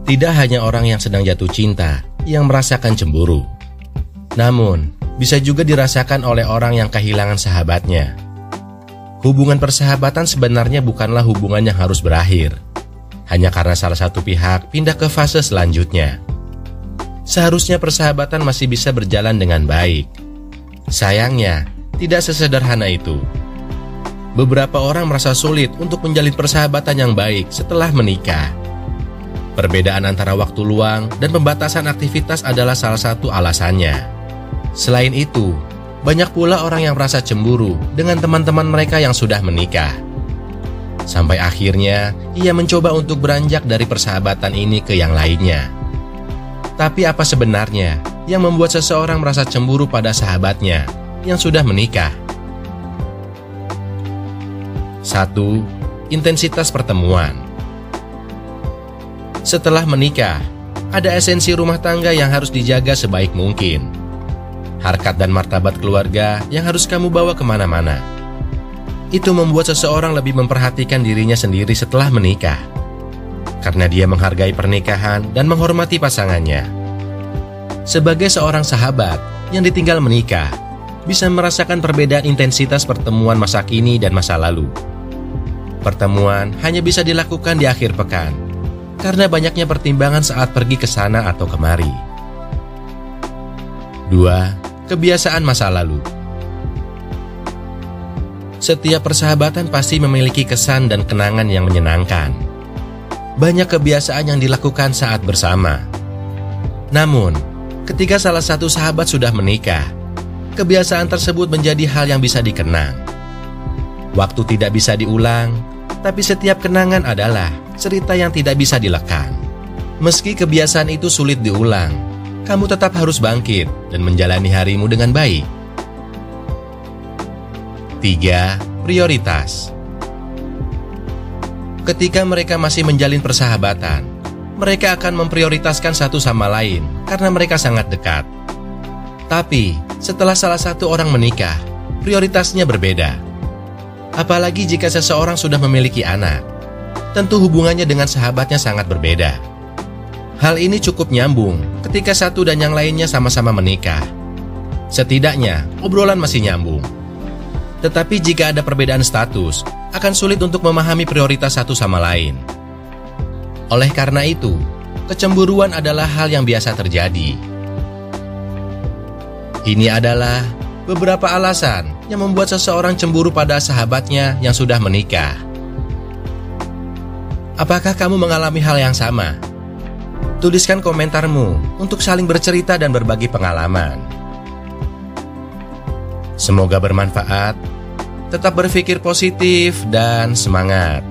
Tidak hanya orang yang sedang jatuh cinta yang merasakan cemburu. Namun, bisa juga dirasakan oleh orang yang kehilangan sahabatnya. Hubungan persahabatan sebenarnya bukanlah hubungan yang harus berakhir, hanya karena salah satu pihak pindah ke fase selanjutnya. Seharusnya persahabatan masih bisa berjalan dengan baik. Sayangnya, tidak sesederhana itu. Beberapa orang merasa sulit untuk menjalin persahabatan yang baik setelah menikah. Perbedaan antara waktu luang dan pembatasan aktivitas adalah salah satu alasannya. Selain itu, banyak pula orang yang merasa cemburu dengan teman-teman mereka yang sudah menikah. Sampai akhirnya, ia mencoba untuk beranjak dari persahabatan ini ke yang lainnya. Tapi apa sebenarnya yang membuat seseorang merasa cemburu pada sahabatnya yang sudah menikah? 1. Intensitas pertemuan. Setelah menikah, ada esensi rumah tangga yang harus dijaga sebaik mungkin. Harkat dan martabat keluarga yang harus kamu bawa kemana-mana. Itu membuat seseorang lebih memperhatikan dirinya sendiri setelah menikah, karena dia menghargai pernikahan dan menghormati pasangannya. Sebagai seorang sahabat yang ditinggal menikah, bisa merasakan perbedaan intensitas pertemuan masa kini dan masa lalu. Pertemuan hanya bisa dilakukan di akhir pekan, karena banyaknya pertimbangan saat pergi ke sana atau kemari. 2. Kebiasaan masa lalu. Setiap persahabatan pasti memiliki kesan dan kenangan yang menyenangkan. Banyak kebiasaan yang dilakukan saat bersama. Namun, ketika salah satu sahabat sudah menikah, kebiasaan tersebut menjadi hal yang bisa dikenang. Waktu tidak bisa diulang, tapi setiap kenangan adalah cerita yang tidak bisa dilekang. Meski kebiasaan itu sulit diulang, kamu tetap harus bangkit dan menjalani harimu dengan baik. 3. Prioritas. Ketika mereka masih menjalin persahabatan, mereka akan memprioritaskan satu sama lain karena mereka sangat dekat. Tapi, setelah salah satu orang menikah, prioritasnya berbeda. Apalagi jika seseorang sudah memiliki anak, tentu hubungannya dengan sahabatnya sangat berbeda. Hal ini cukup nyambung ketika satu dan yang lainnya sama-sama menikah. Setidaknya, obrolan masih nyambung. Tetapi jika ada perbedaan status, akan sulit untuk memahami prioritas satu sama lain. Oleh karena itu, kecemburuan adalah hal yang biasa terjadi. Ini adalah beberapa alasan yang membuat seseorang cemburu pada sahabatnya yang sudah menikah. Apakah kamu mengalami hal yang sama? Tuliskan komentarmu untuk saling bercerita dan berbagi pengalaman. Semoga bermanfaat. Tetap berpikir positif dan semangat.